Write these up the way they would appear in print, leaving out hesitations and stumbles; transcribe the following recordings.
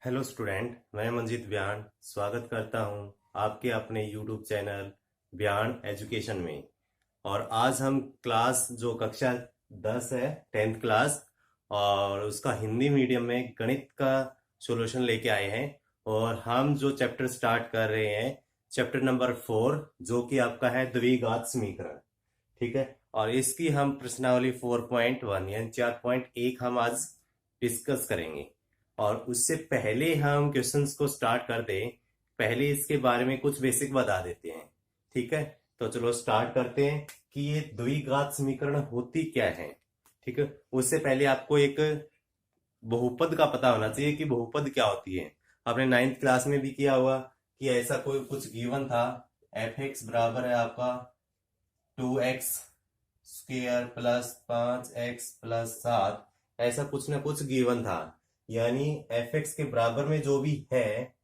Hello student, मैं मंजीत व्यान स्वागत करता हूं आपके अपने यूट्यूब चैनल व्यान एजुकेशन में। और आज हम क्लास जो कक्षा 10 है, 10th क्लास, और उसका हिंदी मीडियम में गणित का सॉल्यूशन लेके आए हैं। और हम जो चैप्टर स्टार्ट कर रहे हैं, चैप्टर नंबर 4, जो कि आपका है द्विघात समीकरण। ठीक है, और इसकी हम प्रश्नावली 4.1 यानी 4.1 हम आज डिस्कस करेंगे। और उससे पहले हम क्वेश्चंस को स्टार्ट कर दें, पहले इसके बारे में कुछ बेसिक बता देते हैं। ठीक है, तो चलो स्टार्ट करते हैं कि ये द्विघात समीकरण होती क्या है। ठीक है, उससे पहले आपको एक बहुपद का पता होना चाहिए कि बहुपद क्या होती है। आपने 9th क्लास में भी किया हुआ कि ऐसा कोई कुछ गिवन था, एफ एक्स बराबर है आपका 2x square plus 5x plus 7, ऐसा कुछ ना कुछ गिवन था। यानी एफ एक्स के बराबर में जो भी है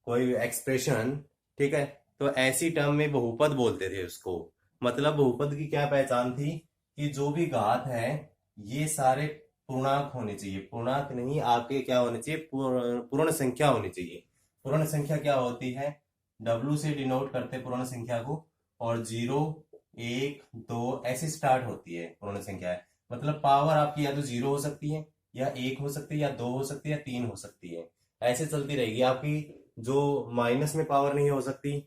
कोई एक्सप्रेशन, ठीक है, तो ऐसी टर्म में बहुपद बोलते थे उसको। मतलब बहुपद की क्या पहचान थी कि जो भी घात है ये सारे पूर्णांक होने चाहिए। पूर्णांक नहीं, आपके क्या होने चाहिए, पूर्ण संख्या होनी चाहिए। पूर्ण संख्या क्या होती है, W से डिनोट करते पूर्ण संख्या को, और 0 1 2 ऐसे स्टार्ट होती है पूर्ण संख्या। मतलब पावर आपकी या तो 0 हो सकती है, या 1 हो सकती है, या 2 हो सकती है, या 3 हो सकती है। ऐसे चलती रहेगी आपकी। जो माइनस में पावर नहीं हो सकती,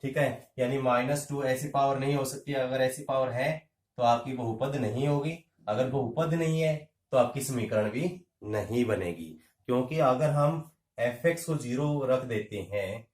ठीक है, यानी -2 ऐसी पावर नहीं हो सकती। अगर ऐसी पावर है तो आपकी बहुपद नहीं होगी। अगर बहुपद नहीं है तो आपकी समीकरण भी नहीं बनेगी। क्योंकि अगर हम एफ एक्स को 0 रख देते हैं,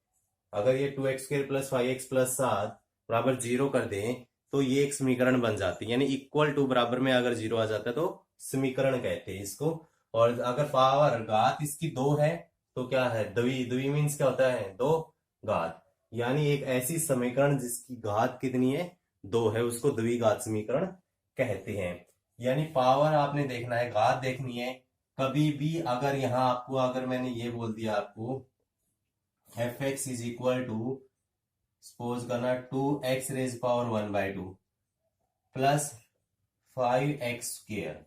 अगर ये 2x² प्लस 5x प्लस 7 बराबर 0 कर दें, तो ये एक समीकरण बन जाती है। यानी इक्वल टू बराबर में अगर 0 आ जाता है तो समीकरण कहते हैं इसको। और अगर पावर घात इसकी 2 है तो क्या है, द्वि द्वि मीन्स क्या होता है, 2 घात। यानी एक ऐसी समीकरण जिसकी घात कितनी है, 2 है, उसको द्विघात समीकरण कहते हैं। यानी पावर आपने देखना है, घात देखनी है। कभी भी अगर यहाँ आपको, अगर मैंने ये बोल दिया आपको F X is equal to, suppose करना 2x raise power 1/2 plus 5x²,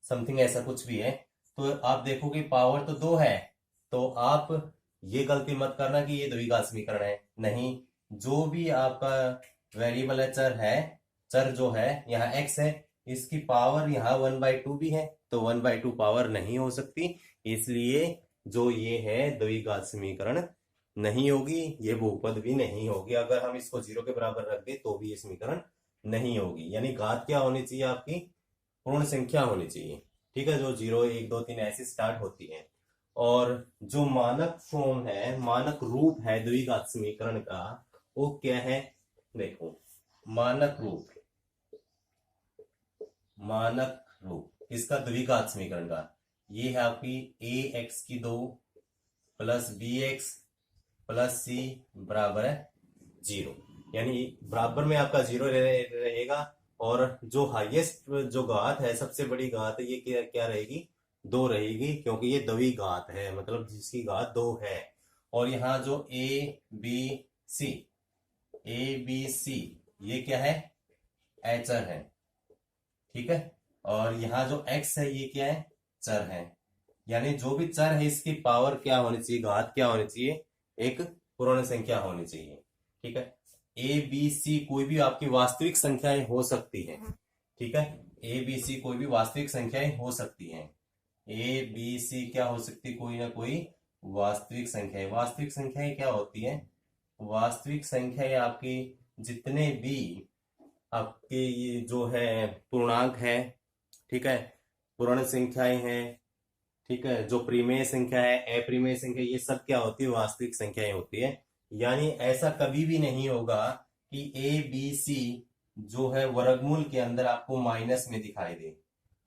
something ऐसा कुछ भी है, तो आप देखोगे पावर तो 2 है। तो आप ये गलती मत करना कि ये द्विघात समीकरण है। नहीं, जो भी आपका वेरिएबल है, चर है, चर जो है यहाँ x है, इसकी पावर यहाँ 1/2 भी है, तो 1/2 पावर नहीं हो सकती। इसलिए जो ये है द्विघात समीकरण नहीं होगी, ये बहुपद भी नहीं होगी। अगर हम इसको 0 के बराबर रख दें तो भी ये समीकरण नहीं होगी। यानी घात क्या होनी चाहिए आपकी, पूर्ण संख्या होनी चाहिए। ठीक है, जो 0 1 2 3 ऐसे स्टार्ट होती है। और जो मानक फॉर्म है, मानक रूप है द्विघात समीकरण का, वो क्या है, देखो मानक रूप, मानक रूप इसका द्विघात समीकरण का ये है आपकी ax2 plus bx plus c बराबर है 0। यानी बराबर में आपका 0 रहेगा। और जो हाईएस्ट जो घात है, सबसे बड़ी घात है, ये क्या रहेगी, 2 रहेगी, क्योंकि ये द्विघात है, मतलब जिसकी घात 2 है। और यहाँ जो ए बी सी ये क्या है, चर है। ठीक है, और यहाँ जो x है ये क्या है, चर है। यानी जो भी चर है इसकी पावर क्या होनी चाहिए, घात क्या होनी चाहिए, एक पूर्ण संख्या होनी चाहिए। ठीक है, ए बी सी कोई भी आपकी वास्तविक संख्याएं हो सकती है। ठीक है, ए बी सी कोई भी वास्तविक संख्याएं हो सकती हैं। ए बी सी क्या हो सकती, कोई ना कोई वास्तविक संख्याएं। वास्तविक संख्याएं क्या होती है, वास्तविक संख्याएं आपकी जितने भी आपके ये जो है पूर्णांक है, ठीक है, पूर्ण संख्याएं हैं, ठीक है, जो परिमेय संख्या है, अपरिमेय संख्या, ये सब क्या होती है, वास्तविक संख्याएं होती है। यानी ऐसा कभी भी नहीं होगा कि ए बी सी जो है वर्गमूल के अंदर आपको माइनस में दिखाई दे,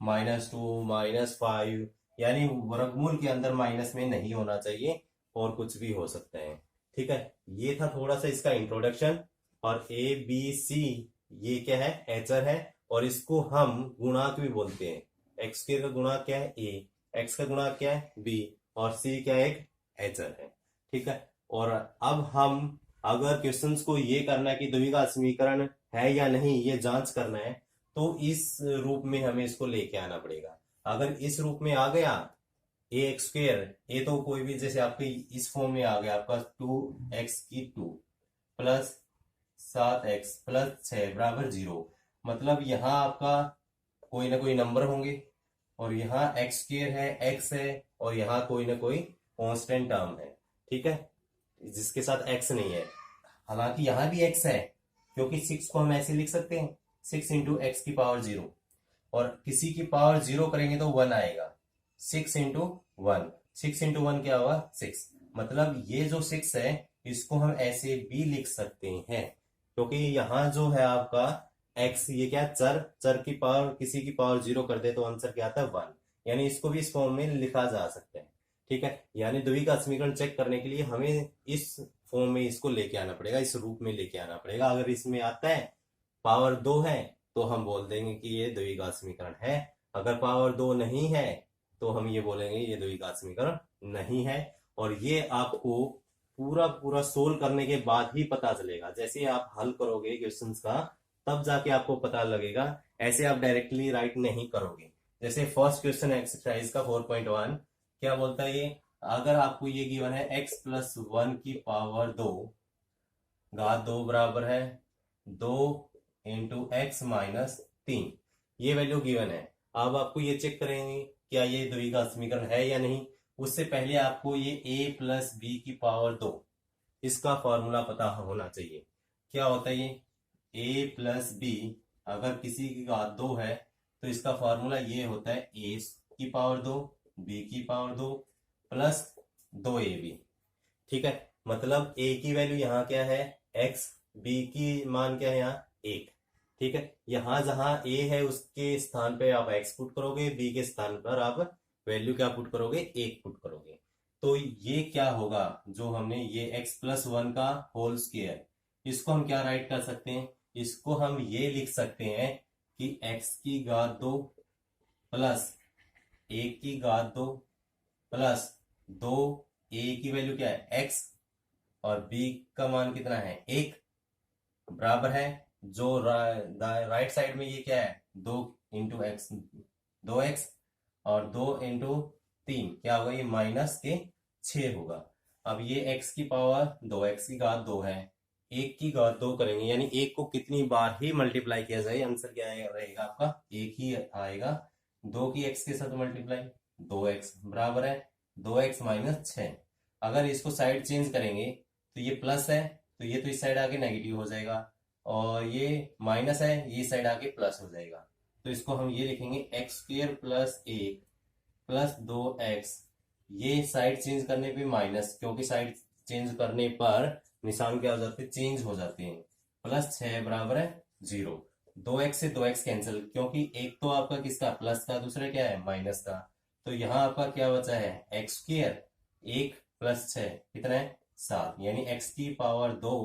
-2 -5, यानी वर्गमूल के अंदर माइनस में नहीं होना चाहिए, और कुछ भी हो सकता है। ठीक है, ये था थोड़ा सा इसका इंट्रोडक्शन। और ए बी सी ये क्या है, एचर है, और इसको हम गुणांक भी बोलते हैं। एक्स का गुणांक क्या है, ए, एक्स का गुणांक क्या है, बी, और सी क्या है, एक एचर है। ठीक है, और अब हम अगर क्वेश्चंस को ये करना है कि द्विघात समीकरण है या नहीं, ये जांच करना है, तो इस रूप में हमें इसको लेके आना पड़ेगा। अगर इस रूप में आ गया ए एक्स स्क्वेयर, ए तो कोई भी जैसे आपके इस फॉर्म में आ गया आपका 2x⁴ प्लस 7x प्लस 6 बराबर 0। मतलब यहाँ आपका कोई ना कोई नंबर होंगे और यहाँ x² है, x है, और यहाँ कोई ना कोई कांस्टेंट टर्म है, ठीक है, जिसके साथ x नहीं है। हालांकि यहाँ भी x है, क्योंकि 6 को हम ऐसे लिख सकते हैं 6 इंटू एक्स की पावर 0, और किसी की पावर 0 करेंगे तो 1 आएगा। 6 इंटू 1, 6 इंटू 1 क्या होगा 6। मतलब ये जो 6 है इसको हम ऐसे भी लिख सकते हैं, क्योंकि यहाँ जो है आपका x, ये क्या चर की पावर, किसी की पावर 0 कर दे तो आंसर क्या आता है 1, यानी इसको भी इस फॉर्म में लिखा जा सकता है, ठीक है। यानी द्विघात समीकरण चेक करने के लिए हमें इस फॉर्म में इसको लेके आना पड़ेगा, इस रूप में लेके आना पड़ेगा। अगर इसमें आता है पावर 2 है तो हम बोल देंगे कि ये द्विघात समीकरण है, अगर पावर 2 नहीं है तो हम ये बोलेंगे ये द्विघात समीकरण नहीं है। और ये आपको पूरा पूरा सोल्व करने के बाद ही पता चलेगा, जैसे आप हल करोगे क्वेश्चंस का तब जाके आपको पता लगेगा, ऐसे आप डायरेक्टली राइट नहीं करोगे। जैसे फर्स्ट क्वेश्चन एक्सरसाइज का 4.1 क्या बोलता है ये, अगर आपको ये गिवन है x प्लस 1 की पावर 2 घात 2 बराबर है 2 इंटू एक्स माइनस 3, ये वैल्यू गिवन है। अब आपको ये चेक करेंगे क्या ये द्विघात समीकरण है या नहीं। उससे पहले आपको ये a प्लस बी की पावर 2 इसका फॉर्मूला पता होना चाहिए। क्या होता है ये a प्लस बी, अगर किसी की घात 2 है तो इसका फॉर्मूला ये होता है a की पावर 2 b की पावर 2 प्लस 2ab, ठीक है। मतलब a की वैल्यू यहाँ क्या है x, b की मान क्या है यहाँ 1, ठीक है। यहाँ जहां a है उसके स्थान पे आप x पुट करोगे, b के स्थान पर आप वैल्यू क्या पुट करोगे 1 पुट करोगे। तो ये क्या होगा, जो हमने ये x प्लस 1 का होल स्क्वायर, इसको हम क्या राइट कर सकते हैं, इसको हम ये लिख सकते हैं कि x की घात 2 प्लस 1 की घात 2 प्लस 2, a की वैल्यू क्या है x और b का मान कितना है 1, बराबर है जो राइट साइड में ये क्या है 2 इंटू एक्स, 2x, और 2 इंटू 3 क्या होगा ये माइनस के 6 होगा। अब ये x की पावर 2x की घात 2 है, 1 की घात 2 करेंगे, यानी 1 को कितनी बार ही मल्टीप्लाई किया जाए आंसर क्या रहेगा आपका 1 ही आएगा। 2 की x के साथ मल्टीप्लाई 2x बराबर है 2x माइनस 6। अगर इसको साइड चेंज करेंगे तो ये प्लस है तो ये तो इस साइड आके नेगेटिव हो जाएगा, और ये माइनस है ये साइड आके प्लस हो जाएगा। तो इसको हम ये लिखेंगे x² प्लस 1 प्लस 2x, ये साइड चेंज करने पे माइनस, क्योंकि साइड चेंज करने पर निशान क्या हो जाते हैं चेंज हो जाते हैं, प्लस 6 बराबर है 0। 2x से 2x कैंसिल, क्योंकि एक तो आपका किसका प्लस का, दूसरा क्या है माइनस का। तो यहाँ आपका क्या बचा है x², 1 प्लस 6 कितना है 7, यानी x की पावर 2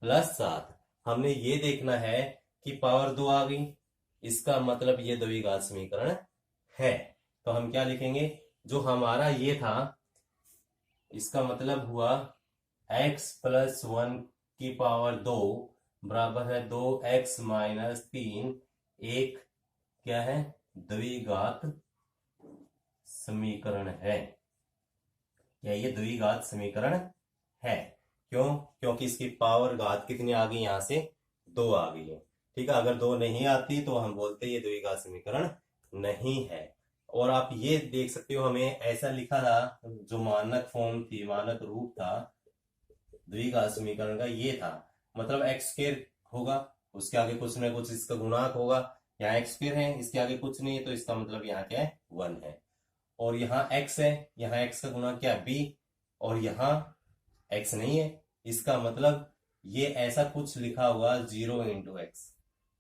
प्लस 7। हमने ये देखना है कि पावर 2 आ गई, इसका मतलब ये द्विघात समीकरण है। तो हम क्या लिखेंगे, जो हमारा ये था इसका मतलब हुआ x प्लस 1 की पावर 2 बराबर है 2x माइनस 3, एक क्या है द्विघात समीकरण है। क्या ये द्विघात समीकरण है, क्यों, क्योंकि इसकी पावर घात कितनी आ गई यहाँ से 2 आ गई है, ठीक है। अगर 2 नहीं आती तो हम बोलते ये द्विघात समीकरण नहीं है। और आप ये देख सकते हो हमें ऐसा लिखा था, जो मानक फॉर्म थी, मानक रूप था द्विघात समीकरण का ये था, मतलब x² होगा उसके आगे कुछ ना कुछ इसका गुणांक होगा, यहाँ x² है इसके आगे कुछ नहीं है तो इसका मतलब यहाँ क्या है 1 है, और यहाँ x है, यहाँ x का गुणांक क्या है b, और यहाँ x नहीं है, इसका मतलब ये ऐसा कुछ लिखा हुआ 0 इंटू एक्स,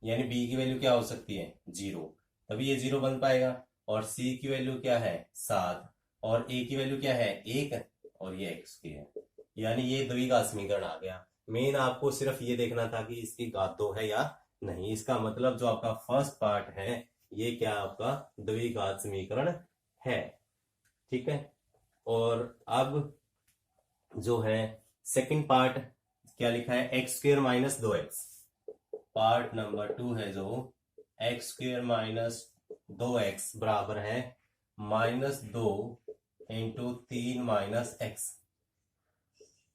यानी b की वैल्यू क्या हो सकती है 0, तभी ये 0 बन पाएगा। और c की वैल्यू क्या है 7, और a की वैल्यू क्या है 1, और ये x की है, यानी ये द्विघात समीकरण आ गया। मेन आपको सिर्फ ये देखना था कि इसकी घात 2 है या नहीं, इसका मतलब जो आपका फर्स्ट पार्ट है ये क्या आपका द्विघात समीकरण है, ठीक है। और अब जो है सेकंड पार्ट क्या लिखा है x² minus 2x, part number 2 है जो x² माइनस 2x बराबर है -2 इंटू 3 - x,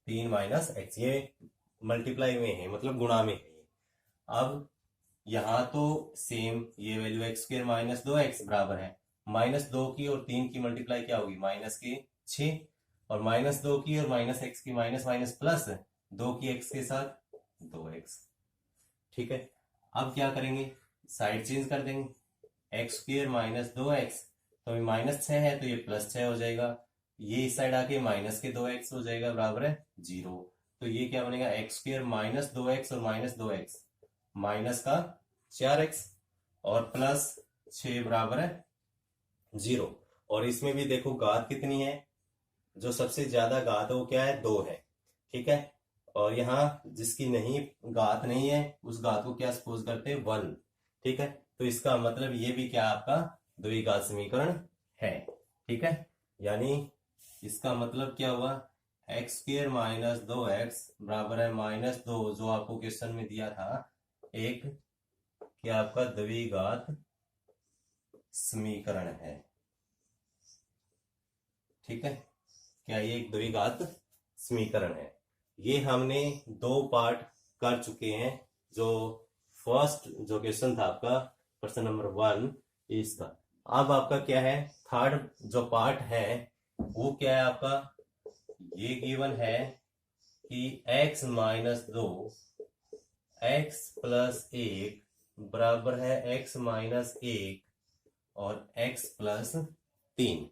3 - x, ये मल्टीप्लाई में है, मतलब गुणा में है। अब यहाँ तो सेम ये वैल्यू x² - 2x बराबर है -2 की और 3 की मल्टीप्लाई क्या होगी, -6, और -2 की और -x की माइनस माइनस प्लस 2 की x के साथ 2x। ठीक है, अब क्या करेंगे, साइड चेंज कर देंगे, x² - 2x, तो अभी -6 है तो ये +6 हो जाएगा, ये इस साइड आके -2x हो जाएगा बराबर है 0। तो ये क्या बनेगा, x² - 2x और -2x माइनस का 4x और +6 बराबर है 0। और इसमें भी देखो घात कितनी है, जो सबसे ज्यादा घात है वो क्या है, 2 है। ठीक है, और यहाँ जिसकी नहीं घात नहीं है उस घात को क्या सपोज करते हैं, 1। ठीक है, तो इसका मतलब ये भी क्या आपका द्विघात समीकरण है। ठीक है, यानी इसका मतलब क्या हुआ, x² - 2x बराबर है -2, जो आपको क्वेश्चन में दिया था, एक क्या आपका द्विघात समीकरण है। ठीक है, क्या ये एक द्विघात समीकरण है। ये हमने 2 पार्ट कर चुके हैं। जो फर्स्ट जो क्वेश्चन था आपका प्रश्न नंबर 1 इसका, अब आपका क्या है, थर्ड जो पार्ट है वो क्या है आपका, ये गिवन है कि x - 2 x + 1 बराबर है x - 1 और x + 3।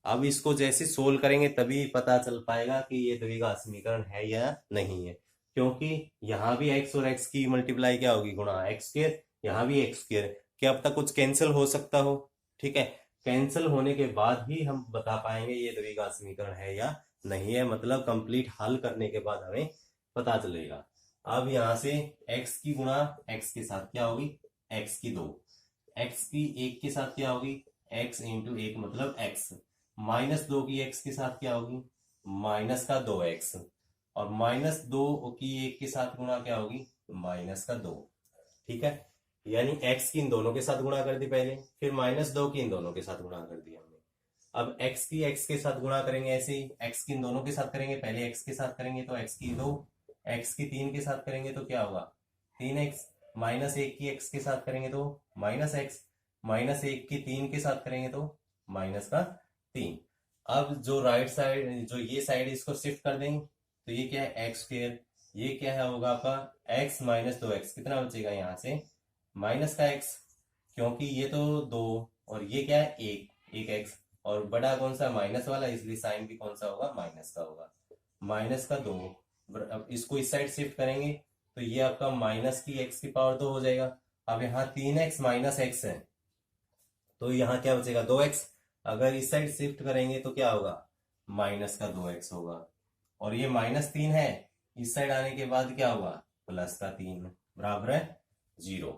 अब इसको जैसे सोल्व करेंगे तभी पता चल पाएगा कि ये द्विघात समीकरण है या नहीं है, क्योंकि यहाँ भी x और x की मल्टीप्लाई क्या होगी, गुणा x², यहाँ भी x², क्या अब तक कुछ कैंसिल हो सकता हो। ठीक है, कैंसिल होने के बाद ही हम बता पाएंगे ये द्विघात समीकरण है या नहीं है, मतलब कंप्लीट हल करने के बाद हमें पता चलेगा। अब यहाँ से x की गुणा x के साथ क्या होगी, x की 2, x की 1 के साथ क्या होगी, x × 1 मतलब x, -2 की x के साथ क्या होगी, माइनस का 2x, और -2 की 1 के साथ गुणा क्या होगी, -2। ठीक है, यानी x की इन दोनों के साथ गुणा कर दी पहले, फिर -2 की इन दोनों के साथ गुणा कर दी हमने। अब x की x के साथ गुणा करेंगे, ऐसे ही x की इन दोनों के साथ करेंगे, पहले x के साथ करेंगे तो x की 2, x की 3 के साथ करेंगे तो क्या होगा 3x, -1 की x के साथ करेंगे तो -x, -1 की 3 के साथ करेंगे तो -3। अब जो राइट साइड जो ये साइड इसको शिफ्ट कर देंगे तो ये क्या है x², ये क्या है होगा आपका x - 2x, कितना बचेगा यहाँ से माइनस का x, क्योंकि ये तो 2 और ये क्या है 1 x, और बड़ा कौन सा माइनस वाला, इसलिए साइन भी कौन सा होगा, माइनस का होगा, -2। अब इसको इस साइड शिफ्ट करेंगे तो ये आपका माइनस की x की पावर 2 हो जाएगा। अब यहाँ 3x - x है तो यहाँ क्या बचेगा 2x, अगर इस साइड शिफ्ट करेंगे तो क्या होगा -2x होगा, और ये -3 है, इस साइड आने के बाद क्या होगा +3 बराबर है 0।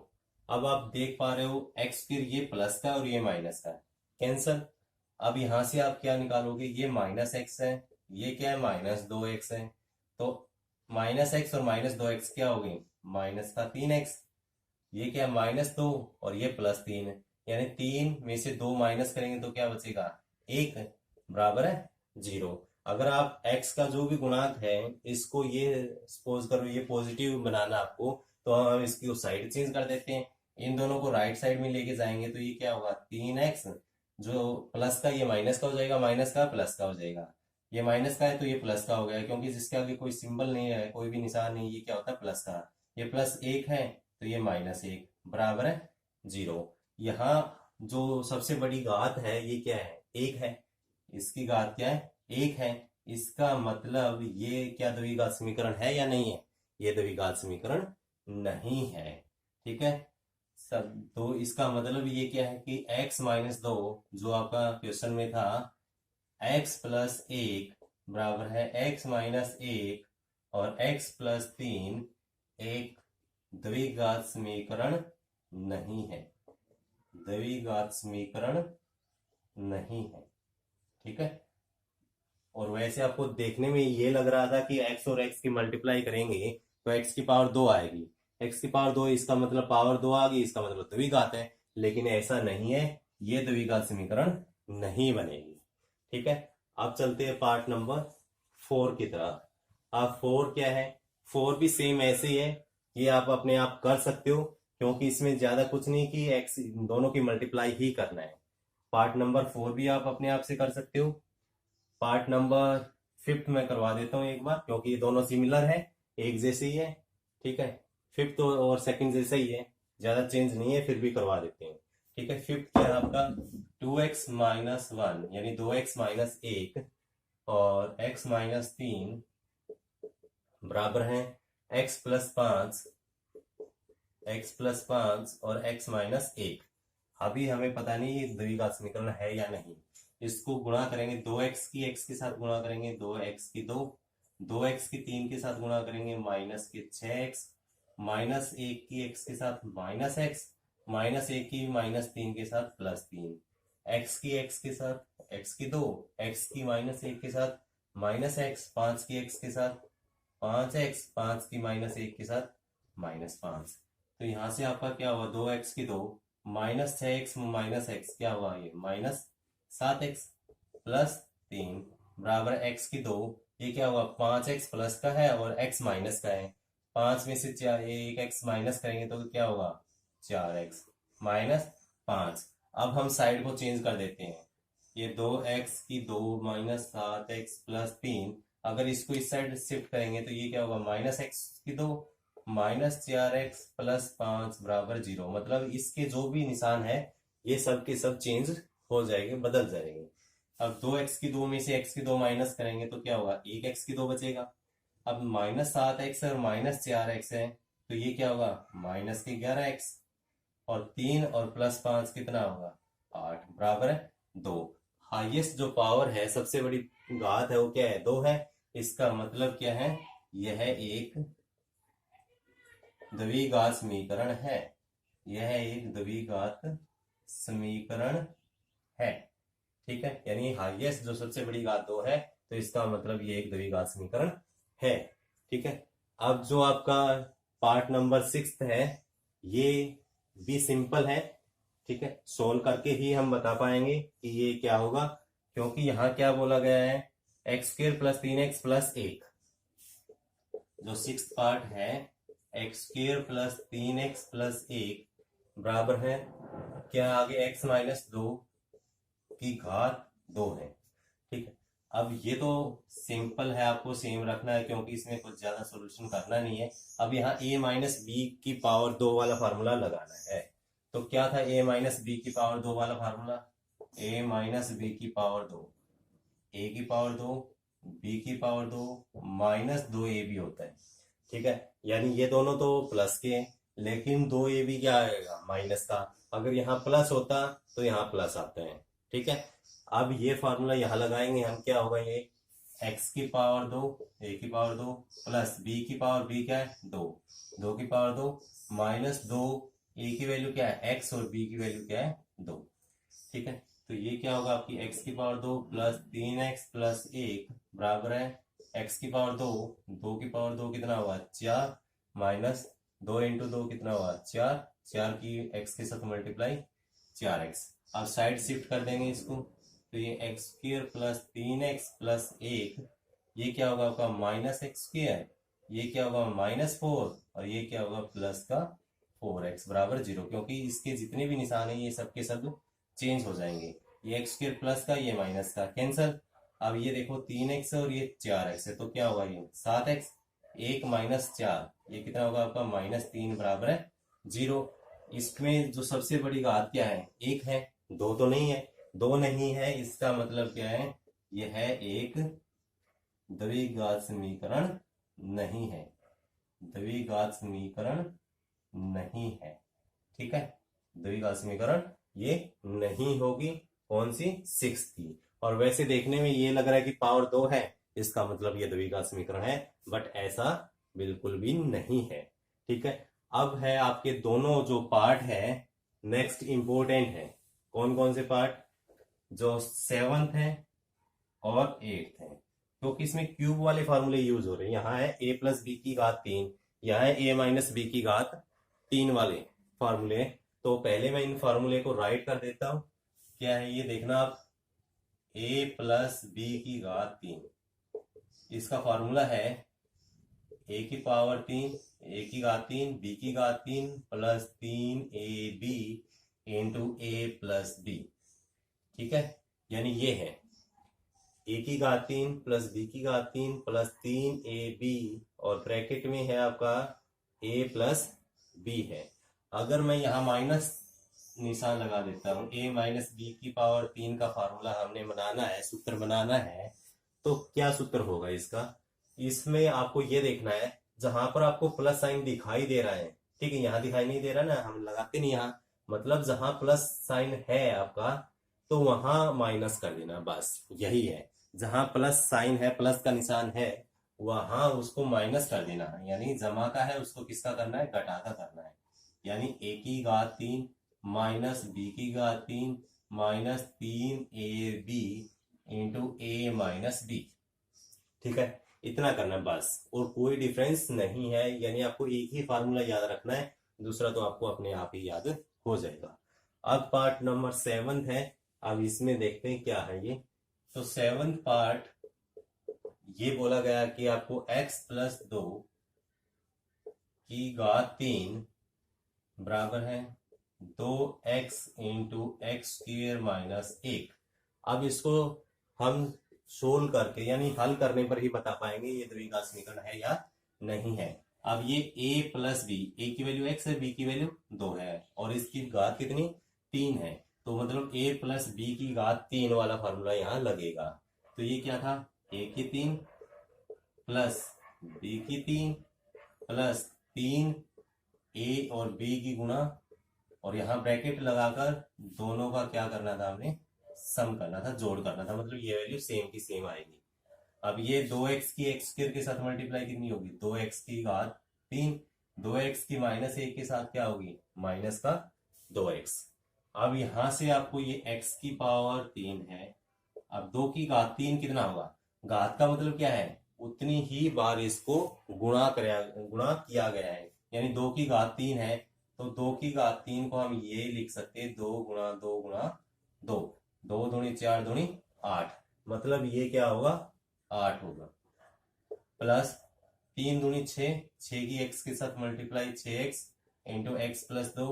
अब आप देख पा रहे हो x, फिर ये प्लस का और ये माइनस का कैंसल। अब यहां से आप क्या निकालोगे, ये -x है, ये क्या है -2x है, तो -x और -2x क्या हो गई -3x, ये क्या है -2 और ये +3, यानी 3 में से 2 माइनस करेंगे तो क्या बचेगा 1 बराबर है 0। अगर आप x का जो भी गुणांक है इसको ये सपोज करो ये पॉजिटिव बनाना आपको, तो हम इसकी साइड चेंज कर देते हैं, इन दोनों को राइट साइड में लेके जाएंगे तो ये क्या होगा 3x, जो प्लस का ये माइनस का हो जाएगा, माइनस का प्लस का हो जाएगा, ये माइनस का है तो ये प्लस का हो गया, क्योंकि जिसके आगे कोई सिंबल नहीं है, कोई भी निशान नहीं, ये क्या होता है प्लस का, ये +1 है तो ये -1 बराबर है 0। यहाँ जो सबसे बड़ी घात है ये क्या है 1 है, इसकी घात क्या है 1 है, इसका मतलब ये क्या द्विघात समीकरण है या नहीं है, ये द्विघात समीकरण नहीं है। ठीक है सब, तो इसका मतलब ये क्या है कि x - 2 जो आपका क्वेश्चन में था x + 1 बराबर है x - 1 और x + 3 एक द्विघात समीकरण नहीं है, द्विघात समीकरण नहीं है। ठीक है, और वैसे आपको देखने में ये लग रहा था कि x और x की मल्टीप्लाई करेंगे तो x की पावर 2 आएगी, x की पावर 2 इसका मतलब पावर 2 आ गई, इसका मतलब द्विघात है, लेकिन ऐसा नहीं है, ये द्विघात समीकरण नहीं बनेगी। ठीक है, अब चलते हैं पार्ट नंबर 4 की तरफ। अब 4 क्या है? 4 भी सेम ऐसे ही है, ये आप अपने आप कर सकते हो, क्योंकि इसमें ज्यादा कुछ नहीं कि एक्स दोनों की मल्टीप्लाई ही करना है। पार्ट नंबर 4 भी आप अपने आप से कर सकते हो। पार्ट नंबर 5 में करवा देता हूँ एक बार, क्योंकि ये दोनों सिमिलर है, एक जैसे ही है। ठीक है, 5 और सेकंड जैसा ही है, ज्यादा चेंज नहीं है, फिर भी करवा देते हैं। ठीक है, 5 क्या है आपका? 2x-1 यानी 2x-1 और x-3 बराबर है x+5 और x-1। अभी हमें पता नहीं ये द्विघात समीकरण है या नहीं। इसको गुणा करेंगे, 2x की x के साथ गुणा करेंगे, 2x की 2x की 3 के साथ गुणा करेंगे, माइनस के 6x, -1 की x के साथ -x, -1 की -3 के साथ +3, x की x के साथ x की 2, x की -1 के साथ -x, 5 की x के साथ 5x, 5 की -1 के साथ -5। तो यहां से आपका क्या हुआ? 2x की 2 -6x -x क्या हुआ? ये -7x +3 बराबर x की 2, ये क्या हुआ? 5x प्लस का है और x माइनस का है। 5 में से 4 एक x माइनस करेंगे तो क्या होगा? 4x -5। अब हम साइड को चेंज कर देते हैं। ये 2x की 2 -7x +3, अगर इसको इस साइड शिफ्ट करेंगे तो ये क्या होगा? -x की 2 -4x +5 बराबर 0। मतलब इसके जो भी निशान है ये सब के सब चेंज हो जाएंगे, बदल जाएंगे। अब 2x की 2 में से x की 2 माइनस करेंगे तो क्या होगा? 1x की 2 बचेगा। अब -7x और -4x है तो ये क्या होगा? -11x, और 3 और +5 कितना होगा? 8 बराबर है 2। हाईएस्ट जो पावर है, सबसे बड़ी घात है, वो क्या है? 2 है। इसका मतलब क्या है? यह एक द्विघात समीकरण है। यह एक द्विघात समीकरण है। ठीक है, यानी हाईएस्ट जो सबसे बड़ी घात 2 है, तो इसका मतलब ये एक द्विघात समीकरण है। ठीक है, अब जो आपका पार्ट नंबर 6 है, ये भी सिंपल है। ठीक है, सोल्व करके ही हम बता पाएंगे कि ये क्या होगा, क्योंकि यहाँ क्या बोला गया है? x² + 3x + 1। जो 6th पार्ट है, x² + 3x + 1 बराबर है क्या? आगे x-2 की घात 2 है। ठीक है, अब ये तो सिंपल है, आपको सेम रखना है, क्योंकि इसमें कुछ ज्यादा सॉल्यूशन करना नहीं है। अब यहाँ a-b² वाला फार्मूला लगाना है। तो क्या था a-b² वाला formula? a-b² a² b² -2ab होता है। ठीक है, यानी ये दोनों तो प्लस के हैं, लेकिन 2ab क्या आएगा? माइनस का। अगर यहाँ प्लस होता तो यहाँ प्लस आता है। ठीक है, अब ये फार्मूला यहाँ लगाएंगे हम, क्या होगा? ये x² a² प्लस b² क्या है? 2 2² -2, a की वैल्यू क्या है? x, और b की वैल्यू क्या है? 2। ठीक है, तो ये क्या होगा? आपकी x² प्लस 3x + 1 बराबर है x², 2² कितना हुआ? 4, -2 × 2 कितना हुआ? 4, 4 की x के साथ मल्टीप्लाई 4x। अब साइड शिफ्ट कर देंगे इसको, तो ये x² + 3x + 1, ये क्या होगा आपका? -x², ये क्या होगा? -4, और ये क्या होगा? प्लस का 4x बराबर 0, क्योंकि इसके जितने भी निशान है ये सब के सब चेंज हो जाएंगे। ये x² प्लस का, ये माइनस का, कैंसल। अब ये देखो 3x और ये 4x है, तो क्या होगा? ये 7x, 1 -4, ये कितना होगा आपका? -3 बराबर है 0। इसमें जो सबसे बड़ी घात क्या है? 1 है, 2 तो नहीं है। 2 नहीं है, इसका मतलब क्या है? यह है एक द्विघात समीकरण नहीं है। द्विघात समीकरण नहीं है। ठीक है, द्विघात समीकरण ये नहीं होगी। कौन सी? 6 की। और वैसे देखने में ये लग रहा है कि पावर 2 है, इसका मतलब ये द्विघात समीकरण है, बट ऐसा बिल्कुल भी नहीं है। ठीक है, अब है आपके दोनों जो पार्ट है, नेक्स्ट इंपोर्टेंट है। कौन कौन से पार्ट? जो 7th है और 8th है, क्योंकि इसमें क्यूब वाले फार्मूले यूज हो रहे हैं। यहाँ है a + b², यहाँ है a-b3 वाले फार्मूले। तो पहले मैं इन फार्मूले को राइट कर देता हूं। क्या है ये देखना आप, ए प्लस बी की घात 3। इसका फॉर्मूला है ए की पावर 3, ए की घात 3, बी की घात 3 प्लस 3ab इंटू ए प्लस बी। ठीक है, यानी ये है ए की घात 3 प्लस बी की घात 3 प्लस 3ab और ब्रैकेट में है आपका ए प्लस बी है। अगर मैं यहाँ माइनस निशान लगा देता हूँ, ए माइनस बी की पावर 3 का फार्मूला हमने बनाना है, सूत्र बनाना है, तो क्या सूत्र होगा इसका? इसमें आपको ये देखना है जहां पर आपको प्लस साइन दिखाई दे रहा है, ठीक है, यहाँ दिखाई नहीं दे रहा ना, हम लगाते नहीं यहाँ, मतलब जहां प्लस साइन है आपका तो वहां माइनस कर देना, बस यही है। जहां प्लस साइन है, प्लस का निशान है, वहां उसको माइनस कर देना है, यानी जमा का है उसको किसका करना है, घटाता करना है। यानी ए की घात 3 माइनस बी की घात 3 माइनस 3ab इंटू ए माइनस बी। ठीक है, इतना करना बस, और कोई डिफरेंस नहीं है, यानी आपको एक ही फार्मूला याद रखना है, दूसरा तो आपको अपने आप ही याद हो जाएगा। अब पार्ट नंबर 7 है, अब इसमें देखते हैं क्या है ये। तो 7th पार्ट ये बोला गया कि आपको x प्लस 2 की घात 3 बराबर है 2x into x square minus 1। अब इसको हम सोल्व करके यानी हल करने पर ही बता पाएंगे ये द्विघात समीकरण है या नहीं है। अब ये a प्लस बी, ए की वैल्यू x है, b की वैल्यू 2 है और इसकी घात कितनी 3 है, तो मतलब a प्लस बी की घात 3 वाला फॉर्मूला यहाँ लगेगा। तो ये क्या था, a की 3 प्लस b की 3 प्लस 3 a और b की गुणा, और यहाँ ब्रैकेट लगाकर दोनों का क्या करना था, हमने सम करना था, जोड़ करना था, मतलब ये वैल्यू सेम की सेम आएगी। अब ये 2x की एक्स स्क्वायर के साथ मल्टीप्लाई कितनी होगी, 2x की घात 3, 2x की माइनस 1 के साथ क्या होगी, माइनस का 2x। अब यहां से आपको ये x की पावर 3 है, अब 2 की घात 3 कितना होगा, घात का मतलब क्या है, उतनी ही बार इसको गुणा किया गया है, यानी 2 की घात 3 है तो 2 की घात 3 को हम ये लिख सकते हैं 2 गुणा 2 गुणा 2, 2 दूनी 4 दूनी 8, मतलब ये क्या होगा 8 होगा, प्लस 3 दूनी 6, 6 की x के साथ multiply 6x into x plus 2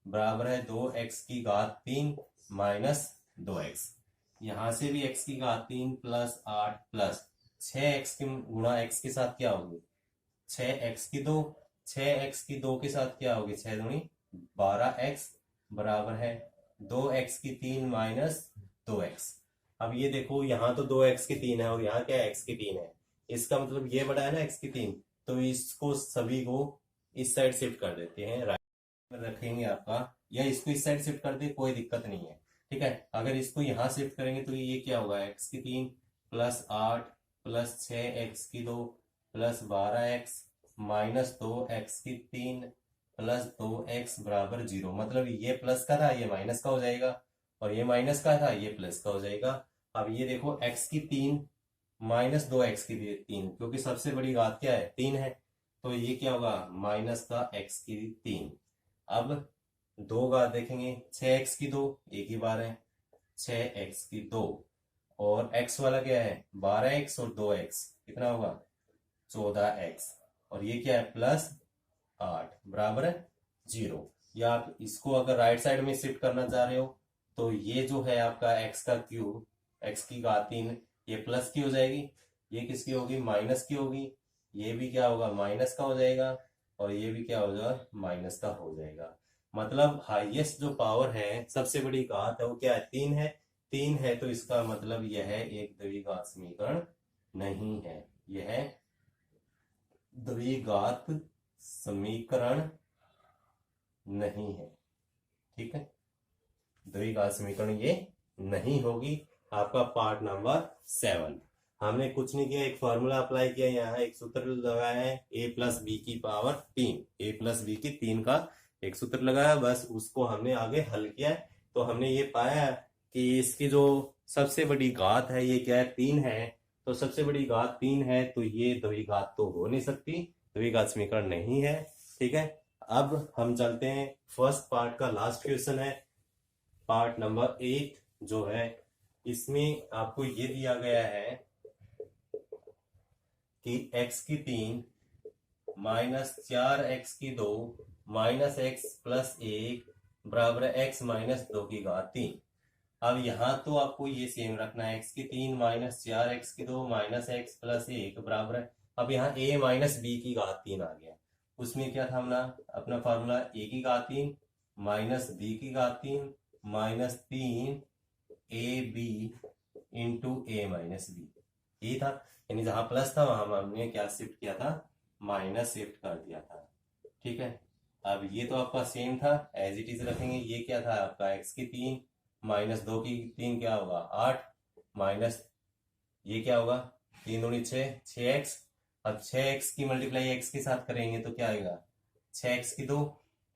बराबर है 2x की घात 3 माइनस 2x। यहां से भी x की घात 3 प्लस 8 प्लस 6x की गुणा x के साथ क्या होगी 6x की 2, 6x की 2 के साथ क्या होगी 6 दूनी 12x बराबर है 2x की 3 माइनस 2x। अब ये देखो यहाँ तो 2x की 3 है और यहाँ क्या है x की 3 है, इसका मतलब ये बड़ा है ना x की 3, तो इसको सभी को इस साइड शिफ्ट कर देते हैं, राइट में रखेंगे आपका, या इसको इस साइड शिफ्ट कर दे कोई दिक्कत नहीं है। ठीक है, अगर इसको यहाँ शिफ्ट करेंगे तो ये क्या होगा x की 3 प्लस 8 प्लस 6x की 2 प्लस 12x माइनस 2x की 3 प्लस 2x बराबर 0, मतलब ये प्लस का था ये माइनस का हो जाएगा और ये माइनस का था ये प्लस का हो जाएगा। अब ये देखो x की 3 माइनस 2x की 3, क्योंकि सबसे बड़ी घात क्या है 3 है, तो ये क्या होगा माइनस का x की 3। अब दो घात देखेंगे 6x की 2 एक ही बार है 6x की 2 और x वाला क्या है 12x और 2x कितना होगा 14x, और ये क्या है प्लस 8 बराबर है 0। या आप इसको अगर राइट साइड में शिफ्ट करना चाह रहे हो तो ये जो है आपका x का क्यूब x की घात 3 ये प्लस की हो जाएगी, ये किसकी होगी माइनस की होगी, ये भी क्या होगा माइनस का हो जाएगा और ये भी क्या हो जाएगा माइनस का हो जाएगा। मतलब हाईएस्ट जो पावर है सबसे बड़ी घात है वो क्या है 3 है, 3 है, तो इसका मतलब यह है एक द्विघात समीकरण नहीं है, यह द्विघात समीकरण नहीं है। ठीक है, द्विघात समीकरण ये नहीं होगी। आपका पार्ट नंबर 7 हमने कुछ नहीं किया, एक फॉर्मूला अप्लाई किया, यहाँ एक सूत्र लगाया है a प्लस बी की पावर 3, a प्लस बी की 3 का एक सूत्र लगाया, बस उसको हमने आगे हल किया है। तो हमने ये पाया कि इसकी जो सबसे बड़ी घात है ये क्या है 3 है, तो सबसे बड़ी घात 3 है तो ये द्विघात तो हो नहीं सकती, द्विघात समीकरण नहीं है। ठीक है, अब हम चलते हैं फर्स्ट पार्ट का लास्ट क्वेश्चन है, पार्ट नंबर 8 जो है इसमें आपको ये दिया गया है कि x की 3 माइनस 4x की 2 माइनस x प्लस 1 बराबर है x माइनस 2 की घात 3। अब यहाँ तो आपको ये सेम रखना है, x की 3 माइनस 4x की 2 माइनस x प्लस 1 बराबर है। अब यहाँ a माइनस बी की घात 3 आ गया। उसमें क्या था अपना फार्मूला, a की घात 3 माइनस b की घात 3 minus 3 ab into a minus B, ये था। यानी जहां प्लस था वहां हमने क्या शिफ्ट किया था, माइनस शिफ्ट कर दिया था। ठीक है, अब ये तो आपका सेम था, एज इट इज रखेंगे। ये क्या था आपका, x की 3 माइनस 2 की 3 क्या होगा 8 माइनस ये क्या होगा 3 दूनी 6x। अब 6x की मल्टीप्लाई x के साथ करेंगे तो क्या आएगा 6x की 2,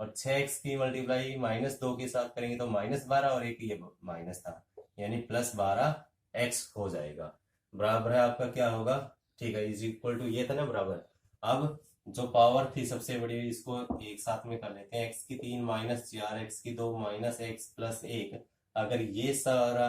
और 6x की मल्टीप्लाई माइनस 2 के साथ करेंगे तो माइनस 12, और एक ये माइनस था, यानी प्लस 12x हो जाएगा। बराबर है आपका क्या होगा, ठीक है, इज इक्वल टू ये था ना बराबर। अब जो पावर थी सबसे बड़ी इसको एक साथ में कर लेते हैं, x की 3 माइनस 4x की 2 माइनस x प्लस 1। अगर ये सारा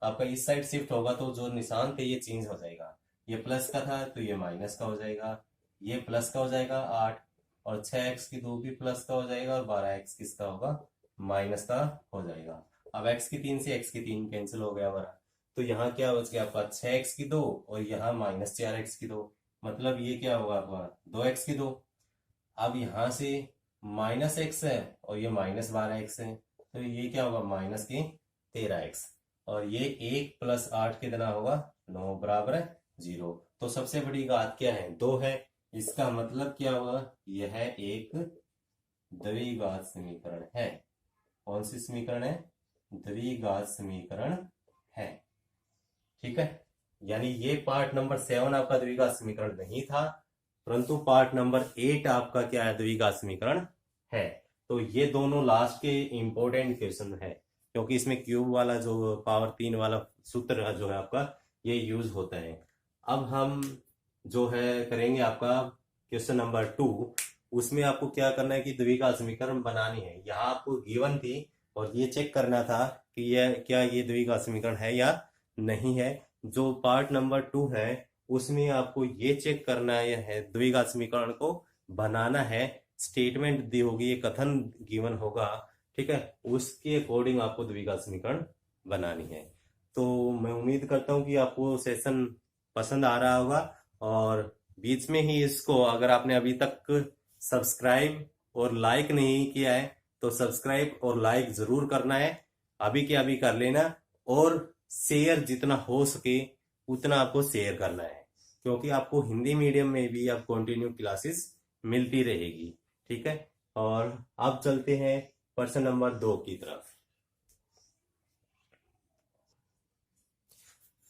आपका इस साइड शिफ्ट होगा तो जो निशान थे ये चेंज हो जाएगा, ये प्लस का था तो ये माइनस का हो जाएगा, ये प्लस का हो जाएगा 8, और 6x की 2 भी प्लस का हो जाएगा, और 12x किसका होगा माइनस का हो जाएगा। अब x की 3 से x की 3 कैंसिल हो गया हमारा, तो यहाँ क्या बच गया आपका 6x की 2 और यहाँ माइनस 4x की 2, मतलब ये क्या होगा आपका 2x की 2। अब यहाँ से माइनस x है और ये माइनस 12x है, तो ये क्या होगा माइनस की 13x, और ये 1 प्लस 8 कितना होगा 9 बराबर है 0। तो सबसे बड़ी घात क्या है 2 है, इसका मतलब क्या हुआ यह एक द्विघात समीकरण है। कौन सी समीकरण है, द्विघात समीकरण है। ठीक है, यानी ये पार्ट नंबर 7 आपका द्विघात समीकरण नहीं था, परंतु पार्ट नंबर 8 आपका क्या है द्विघात समीकरण है। तो ये दोनों लास्ट के इंपॉर्टेंट क्वेश्चन है, क्योंकि इसमें क्यूब वाला जो पावर 3 वाला सूत्र जो है आपका ये यूज होता है। अब हम जो है करेंगे आपका क्वेश्चन नंबर 2। उसमें आपको क्या करना है कि द्विघात समीकरण बनानी है। यहाँ आपको गिवन थी और ये चेक करना था कि यह क्या ये द्विघात समीकरण है या नहीं है। जो पार्ट नंबर 2 है उसमें आपको ये चेक करना है द्विघात समीकरण को बनाना है। स्टेटमेंट दी होगी, ये कथन गिवन होगा, ठीक है, उसके अकॉर्डिंग आपको द्विघात समीकरण बनानी है। तो मैं उम्मीद करता हूँ कि आपको सेशन पसंद आ रहा होगा, और बीच में ही इसको अगर आपने अभी तक सब्सक्राइब और लाइक नहीं किया है तो सब्सक्राइब और लाइक जरूर करना है, अभी के अभी कर लेना, और शेयर जितना हो सके उतना आपको शेयर करना है, क्योंकि आपको हिंदी मीडियम में भी अब कंटिन्यू क्लासेस मिलती रहेगी। ठीक है, और अब चलते हैं प्रश्न नंबर 2 की तरफ।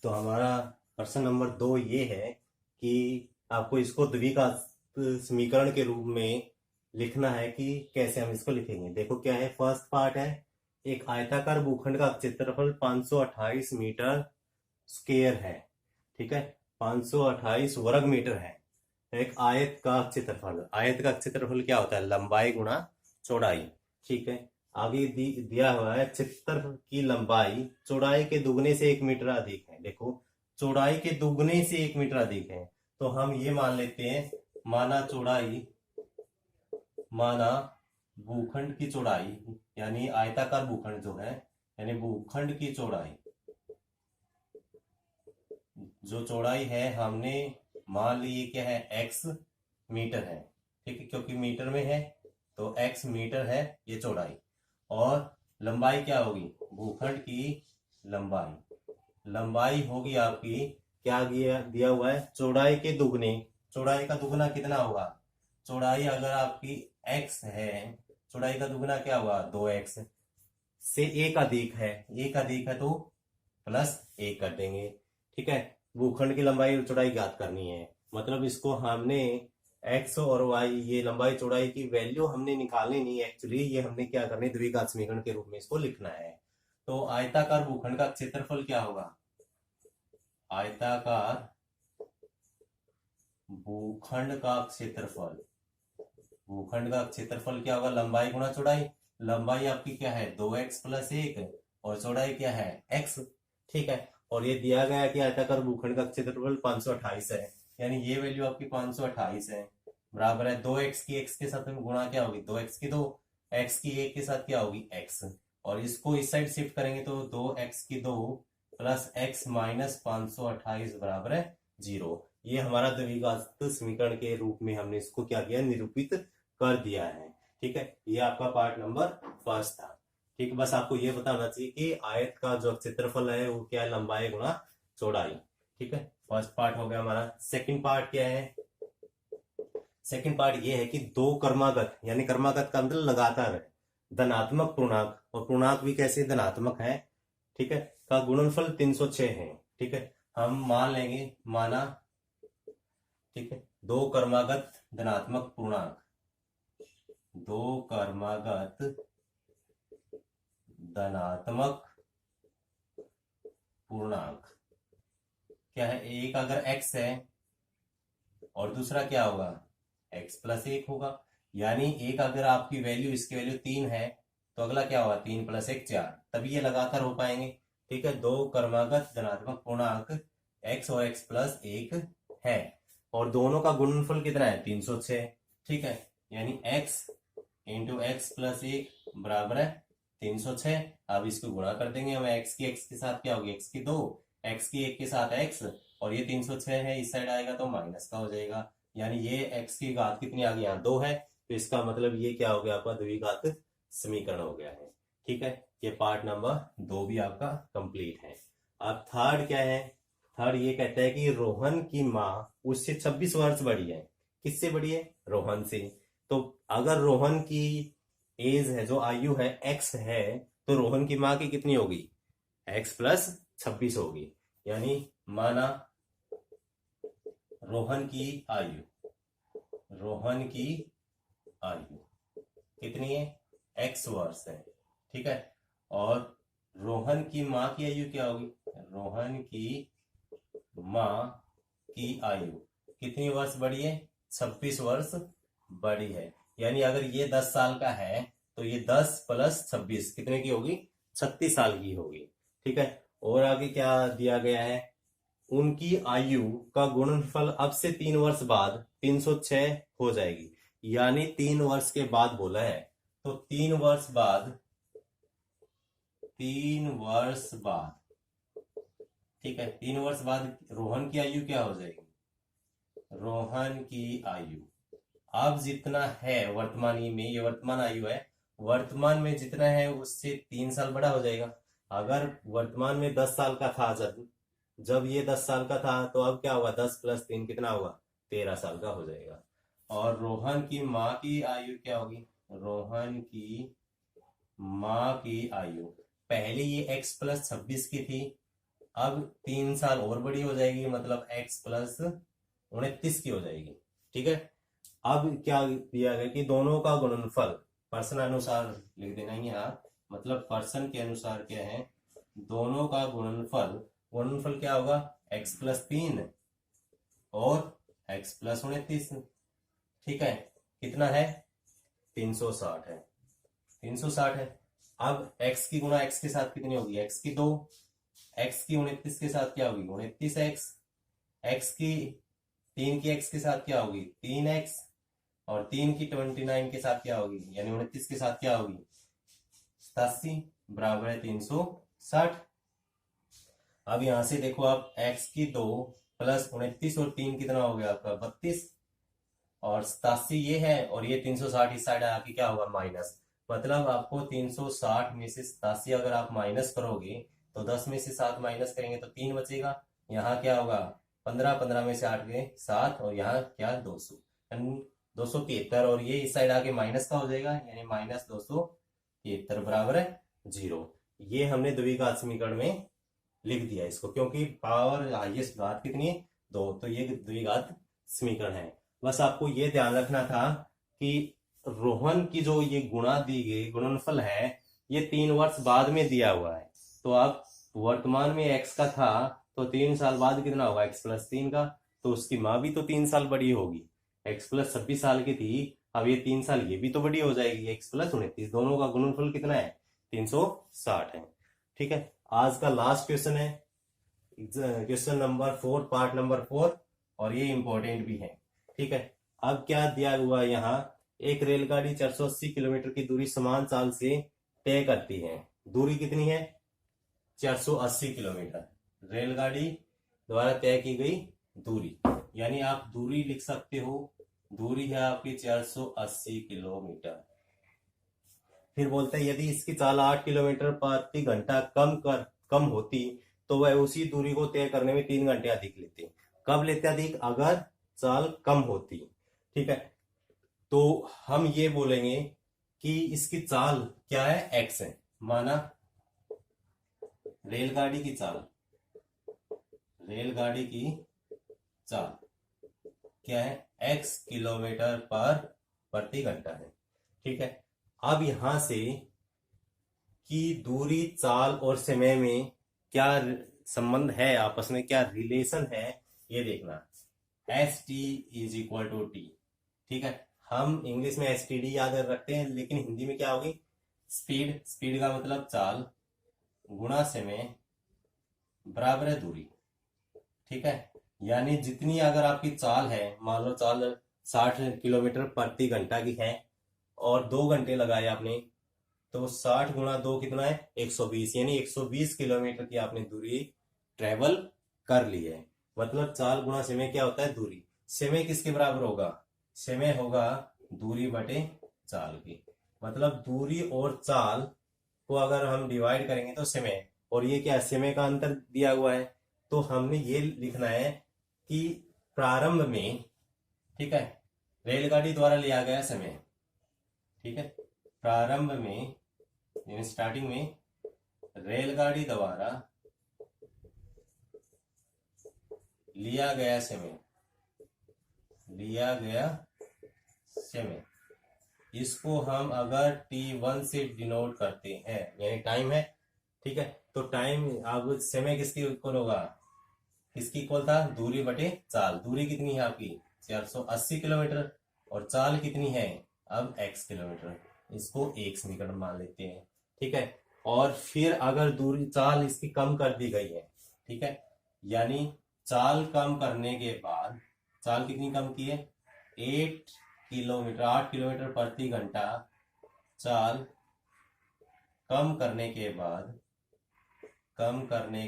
तो हमारा प्रश्न नंबर 2 ये है कि आपको इसको द्विघात समीकरण के रूप में लिखना है कि कैसे हम इसको लिखेंगे। देखो क्या है, फर्स्ट पार्ट है, एक आयताकार भूखंड का क्षेत्रफल 528 मीटर स्क्वायर है। ठीक है, 528 वर्ग मीटर है। एक आयत का क्षेत्रफल, आयत का क्षेत्रफल क्या होता है लंबाई गुणा चौड़ाई। ठीक है, आगे दिया हुआ है क्षेत्र की लंबाई चौड़ाई के दुगने से 1 मीटर अधिक है। देखो चौड़ाई के दुगने से 1 मीटर अधिक है, तो हम ये मान लेते हैं, माना भूखंड की चौड़ाई, यानी आयताकार भूखंड जो है, यानी भूखंड की चौड़ाई, जो चौड़ाई है हमने मान ली क्या है x मीटर है। ठीक है, क्योंकि मीटर में है तो x मीटर है ये चौड़ाई, और लंबाई क्या होगी भूखंड की लंबाई होगी आपकी, क्या दिया हुआ है चौड़ाई के दुगने। चौड़ाई का दुगना कितना होगा, चौड़ाई अगर आपकी x है, चौड़ाई का दुगना क्या होगा 2x से 1 अधिक है, 1 अधिक है तो प्लस 1 कर देंगे। ठीक है, भूखंड की लंबाई और चौड़ाई ज्ञात करनी है, मतलब इसको हमने x और y ये लंबाई चौड़ाई की वैल्यू हमने निकालनी नहीं, एक्चुअली ये हमने क्या करनी द्विघात समीकरण के रूप में इसको लिखना है। तो आयताकार भूखंड का क्षेत्रफल क्या होगा, आयताकार भूखंड का क्षेत्रफल, भूखंड का क्षेत्रफल क्या होगा लंबाई गुणा चौड़ाई। लंबाई आपकी क्या है 2x प्लस 1 और चौड़ाई क्या है x, ठीक है। और ये दिया गया है कि आयताकार भूखंड का क्षेत्रफल 528 है, यानी ये वैल्यू आपकी 528 है, बराबर है 2x की x के साथ में गुणा क्या होगी, 2x की 2, x की 1 के साथ क्या होगी x, और इसको इस साइड शिफ्ट करेंगे तो 2x की 2 प्लस x माइनस 528 बराबर है 0। ये हमारा द्विघात समीकरण के रूप में हमने इसको क्या किया, निरूपित कर दिया है। ठीक है, ये आपका पार्ट नंबर फर्स्ट था। ठीक है, बस आपको ये बताना चाहिए कि आयत का जो क्षेत्रफल है वो क्या है, लंबाई गुणा चौड़ाई। ठीक है, फर्स्ट पार्ट हो गया हमारा। सेकंड पार्ट क्या है, सेकंड पार्ट ये है कि दो कर्मागत, यानी कर्मागत का मतलब लगातार है, धनात्मक पूर्णांक, और पूर्णांक भी कैसे धनात्मक है, ठीक है, का गुणनफल 306 है। ठीक है, हम मान लेंगे, माना, ठीक है, दो कर्मागत धनात्मक पूर्णांक, दो कर्मागत धनात्मक पूर्णांक क्या है, एक अगर x है और दूसरा क्या होगा, x प्लस 1 होगा, यानी एक अगर आपकी वैल्यू, इसकी वैल्यू 3 है तो अगला क्या होगा, 3 प्लस 1 4, तभी ये लगातार हो पाएंगे। ठीक है, दो कर्मागत धनात्मक पूर्णांक x और x प्लस 1 है, और दोनों का गुणनफल कितना है, 306। ठीक है, यानी x इंटू एक्स प्लस 1 बराबर है 306। अब इसको गुणा कर देंगे हम, x की x के साथ क्या होगी, x की 2, x की 1 के साथ x, और ये 306 है, इस साइड आएगा तो माइनस का हो जाएगा, यानी ये x की घात कितनी आ गई, यहाँ 2 है, तो इसका मतलब ये क्या हो गया, आपका द्विघात समीकरण हो गया है। ठीक है, ये पार्ट नंबर 2 भी आपका कंप्लीट है। अब थर्ड क्या है, थर्ड ये कहता है कि रोहन की माँ उससे 26 वर्ष बड़ी है। किससे बड़ी है, रोहन से। तो अगर रोहन की एज है, जो आयु है x है, तो रोहन की माँ की कितनी होगी, x प्लस 26 होगी। यानी माना रोहन की आयु, रोहन की आयु कितनी है, x वर्ष है। ठीक है, और रोहन की माँ की आयु क्या होगी, रोहन की माँ की आयु कितनी वर्ष बड़ी है, 26 वर्ष बड़ी है। यानी अगर ये 10 साल का है तो ये 10 प्लस 26 कितने की होगी, 36 साल की होगी। ठीक है, और आगे क्या दिया गया है, उनकी आयु का गुणनफल अब से 3 वर्ष बाद 306 हो जाएगी, यानी 3 वर्ष के बाद बोला है, तो 3 वर्ष बाद, 3 वर्ष बाद, ठीक है, 3 वर्ष बाद रोहन की आयु क्या हो जाएगी, रोहन की आयु अब जितना है वर्तमान में, ये वर्तमान आयु है, वर्तमान में जितना है उससे 3 साल बड़ा हो जाएगा। अगर वर्तमान में 10 साल का था, जब ये 10 साल का था, तो अब क्या होगा, 10 प्लस 3 कितना होगा, 13 साल का हो जाएगा। और रोहन की माँ की आयु क्या होगी, रोहन की माँ की आयु पहले ये x प्लस 26 की थी, अब 3 साल और बड़ी हो जाएगी, मतलब x प्लस 29 की हो जाएगी। ठीक है, अब क्या दिया गया कि दोनों का गुणनफल पर्सन अनुसार लिख देना है यहाँ, मतलब पर्सन के अनुसार क्या है, दोनों का गुणनफल, गुणनफल क्या होगा, x प्लस 3 और x प्लस 29। ठीक है, कितना है, 360 है, 360 है। अब x की गुणा x के साथ कितनी होगी, x की 2, x की 29 के साथ क्या होगी, 29x, x की 3 की x के साथ क्या होगी, 3x, और 3 की 29 के साथ क्या होगी, यानी 29 के साथ क्या होगी, 87 बराबर है 360। अब यहां से देखो आप, x की 2 प्लस 29 और 3 कितना हो गया आपका 32, और 87 ये है, और ये 360 इस साइड आके क्या होगा, माइनस, मतलब आपको 360 में से 87 अगर आप माइनस करोगे तो 10 में से 7 माइनस करेंगे तो 3 बचेगा, यहाँ क्या होगा 15, 15 में से 8 गए 7, और यहाँ क्या 200, 273, और ये इस साइड आके माइनस का हो जाएगा, यानी माइनस 273 बराबर है 0। ये हमने द्विघात समीकरण में लिख दिया इसको, क्योंकि पावर हाईएस्ट घात कितनी है 2, तो ये द्विघात समीकरण है। बस आपको ये ध्यान रखना था कि रोहन की जो ये गुणा दी गई गुणनफल है, ये 3 वर्ष बाद में दिया हुआ है, तो आप वर्तमान में x का था, तो 3 साल बाद कितना होगा, x प्लस 3 का, तो उसकी माँ भी तो 3 साल बड़ी होगी, x प्लस 26 साल की थी, अब ये 3 साल ये भी तो बड़ी हो जाएगी, x प्लस 29, दोनों का गुणनफल कितना है 360 है। ठीक है, आज का लास्ट क्वेश्चन है, क्वेश्चन नंबर 4, पार्ट नंबर 4, और ये इंपॉर्टेंट भी है। ठीक है, अब क्या दिया हुआ है यहाँ, एक रेलगाड़ी 480 किलोमीटर की दूरी समान चाल से तय करती है। दूरी कितनी है? 480 किलोमीटर रेलगाड़ी द्वारा तय की गई दूरी, यानी आप दूरी लिख सकते हो, दूरी है आपकी 480 किलोमीटर। फिर बोलते हैं यदि इसकी चाल 8 किलोमीटर प्रति घंटा कम होती तो वह उसी दूरी को तय करने में 3 घंटे अधिक लेते। कब लेते अधिक? अगर चाल कम होती। ठीक है, तो हम ये बोलेंगे कि इसकी चाल क्या है? एक्स है। माना रेलगाड़ी की चाल क्या है? एक्स किलोमीटर पर प्रति घंटा है। ठीक है, अब यहां से कि दूरी, चाल और समय में क्या संबंध है, आपस में क्या रिलेशन है, ये देखना। S T is equal to T. ठीक है, हम इंग्लिश में एस टी डी याद रखते हैं, लेकिन हिंदी में क्या होगी? स्पीड। स्पीड का मतलब चाल गुणा समय बराबर है दूरी। ठीक है, यानी जितनी अगर आपकी चाल है, मान लो चाल 60 किलोमीटर प्रति घंटा की है और 2 घंटे लगाए आपने, तो 60 गुणा 2 कितना है? 120, यानी 120 किलोमीटर की आपने दूरी ट्रेवल कर ली है। मतलब चाल गुणा समय क्या होता है? दूरी। समय किसके बराबर होगा? समय होगा दूरी बटे चाल की। मतलब दूरी और चाल को अगर हम डिवाइड करेंगे तो समय, और ये क्या? समय का अंतर दिया हुआ है, तो हमने ये लिखना है कि प्रारंभ में, ठीक है, रेलगाड़ी द्वारा लिया गया समय। ठीक है, प्रारंभ में यानी स्टार्टिंग में रेलगाड़ी द्वारा लिया गया समय, इसको हम अगर t1 से डिनोट करते हैं, यानी टाइम है। ठीक है, तो टाइम, अब समय किसकी इक्वल होगा? किसकी इक्वल था? दूरी बटे चाल। दूरी कितनी है आपकी? 480 किलोमीटर, और चाल कितनी है? अब x किलोमीटर, इसको एक समीकरण मान लेते हैं। ठीक है, और फिर अगर दूरी, चाल इसकी कम कर दी गई है, ठीक है, यानी चाल कम करने के बाद, चाल कितनी कम की है? 8 किलोमीटर प्रति घंटा चाल कम करने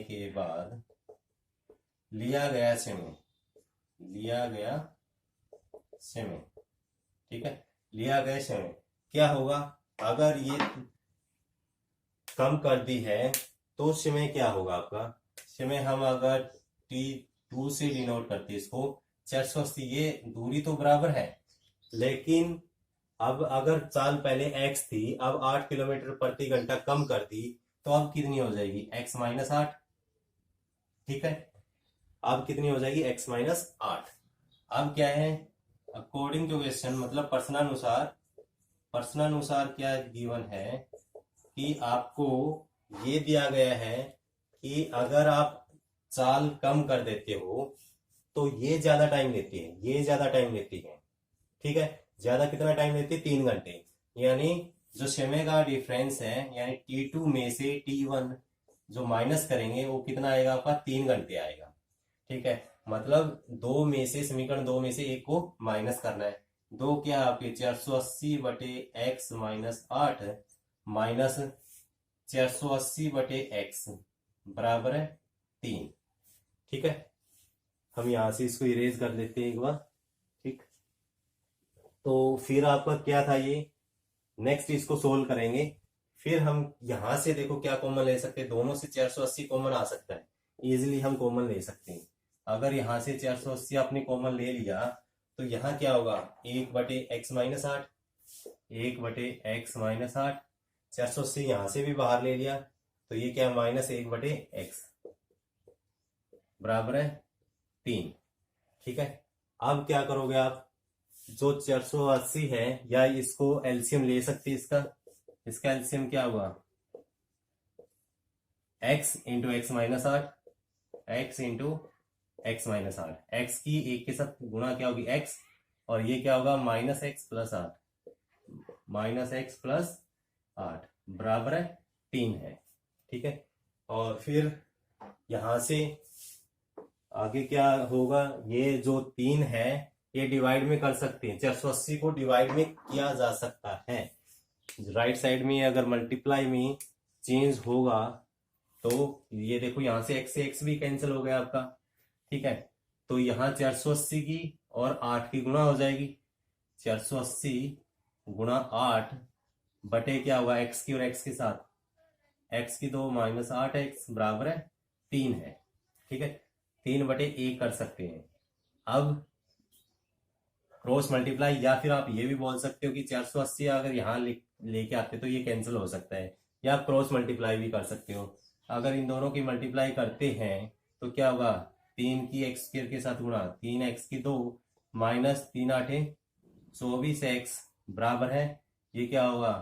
के बाद लिया गया समय, ठीक है, लिया गया समय क्या होगा? अगर ये कम कर दी है तो समय क्या होगा आपका? समय हम अगर t2 से डिनोट करते इसको, 480, ये दूरी तो बराबर है, लेकिन अब अगर चाल पहले x थी, अब 8 किलोमीटर प्रति घंटा कम कर दी, तो अब कितनी हो जाएगी? x minus 8। ठीक है, अब कितनी हो जाएगी? x minus 8। अब क्या है? अकॉर्डिंग टू क्वेश्चन, मतलब प्रश्नानुसार क्या गिवन है कि आपको ये दिया गया है कि अगर आप चाल कम कर देते हो तो ये ज्यादा टाइम लेती है, ये ज्यादा टाइम लेती है। ठीक है, ज्यादा कितना टाइम लेती है? 3 घंटे। यानी जो समय का डिफरेंस है, यानी t2 में से t1 जो माइनस करेंगे वो कितना आएगा आपका? 3 घंटे आएगा। ठीक है, मतलब समीकरण 2 में से एक को माइनस करना है। 2 क्या आपके? 480 बटे एक्स माइनस 8 माइनस 480 बटे एक्स बराबर है 3। ठीक है, हम यहां से इसको इरेज कर लेते हैं एक बार। ठीक, तो फिर आपका क्या था ये? नेक्स्ट इसको सोल्व करेंगे। फिर हम यहां से देखो क्या कॉमन ले सकते हैं, दोनों से 480 कॉमन आ सकता है, इजिली हम कॉमन ले सकते हैं। अगर यहां से 480 आपने कॉमन ले लिया तो यहाँ क्या होगा? 1 बटे एक्स माइनस 8, 1 बटे एक्स माइनस 8, 480 यहां से भी बाहर ले लिया तो ये क्या? माइनस 1 बटे एक्स बराबर है 3। ठीक है, अब क्या करोगे आप? जो 480 है, या इसको एलसीएम ले सकते हैं, इसका एलसीएम क्या हुआ? x into x minus 8, x into x minus 8, x की एक के साथ गुणा क्या होगी? x, और ये क्या होगा? माइनस एक्स प्लस 8 बराबर है 3 है। ठीक है, और फिर यहां से आगे क्या होगा, ये जो 3 है ये डिवाइड में कर सकते हैं, 480 को डिवाइड में किया जा सकता है। राइट साइड में अगर मल्टीप्लाई में चेंज होगा तो ये देखो यहाँ से x भी कैंसिल हो गया आपका, ठीक है। तो यहाँ 480 की और 8 की गुणा हो जाएगी, 480 गुणा 8 बटे क्या हुआ x की, और x के साथ x की 2 माइनस 8x बराबर है 3 है, ठीक है। 3 बटे 1 कर सकते हैं। अब क्रॉस मल्टीप्लाई, या फिर आप ये भी बोल सकते हो कि 480 अगर यहाँ लेके आते तो ये कैंसिल हो सकता है, या आप क्रॉस मल्टीप्लाई भी कर सकते हो। अगर इन दोनों की मल्टीप्लाई करते हैं तो क्या होगा, 3 की एक्स स्क्वायर के साथ गुणा, 3x की 2 माइनस 3 8 24x बराबर है, ये क्या होगा,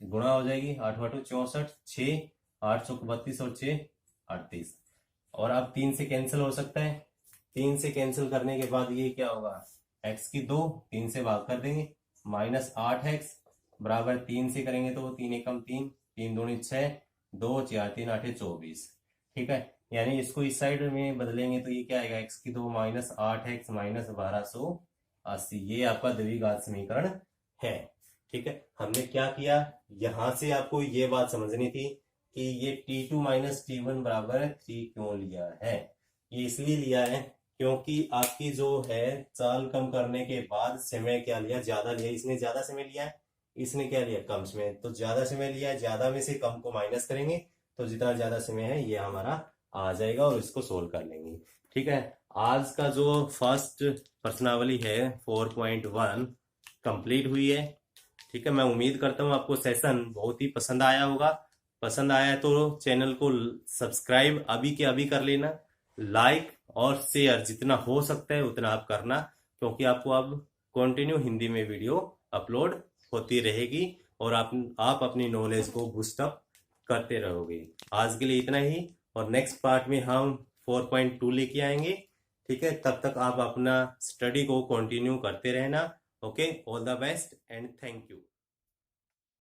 गुणा हो जाएगी, 8 8 64, 6 8 32 और 6 38। और अब 3 से कैंसिल हो सकता है, 3 से कैंसिल करने के बाद ये क्या होगा, x की 2 3 से भाग कर देंगे, माइनस 8x बराबर 3 से करेंगे तो 3 एकम 3, 3 दूनी 6, 2 4 3 8 24, ठीक है। यानी इसको इस साइड में बदलेंगे तो ये क्या आएगा, x की 2 माइनस 8x माइनस 1280, ये आपका द्विघात समीकरण है, ठीक है। हमने क्या किया, यहां से आपको ये बात समझनी थी कि ये T2 माइनस T1 बराबर 3 क्यों लिया है। ये इसलिए लिया है क्योंकि आपकी जो है चाल कम करने के बाद समय क्या लिया, ज्यादा लिया। इसने ज्यादा समय लिया है, इसने क्या लिया, कम समय। तो ज्यादा समय लिया है, ज्यादा में से कम को माइनस करेंगे तो जितना ज्यादा समय है ये हमारा आ जाएगा और इसको सोल्व कर लेंगे, ठीक है। आज का जो फर्स्ट प्रश्नावली है 4.1 कंप्लीट हुई है, ठीक है। मैं उम्मीद करता हूँ आपको सेशन बहुत ही पसंद आया होगा। पसंद आया तो चैनल को सब्सक्राइब अभी के अभी कर लेना, लाइक और शेयर जितना हो सकता है उतना आप करना, क्योंकि आपको अब कंटिन्यू हिंदी में वीडियो अपलोड होती रहेगी और आप अपनी नॉलेज को बूस्ट अप करते रहोगे। आज के लिए इतना ही, और नेक्स्ट पार्ट में हम 4.2 लेके आएंगे, ठीक है। तब तक आप अपना स्टडी को कंटिन्यू करते रहना। Okay, all the best and thank you.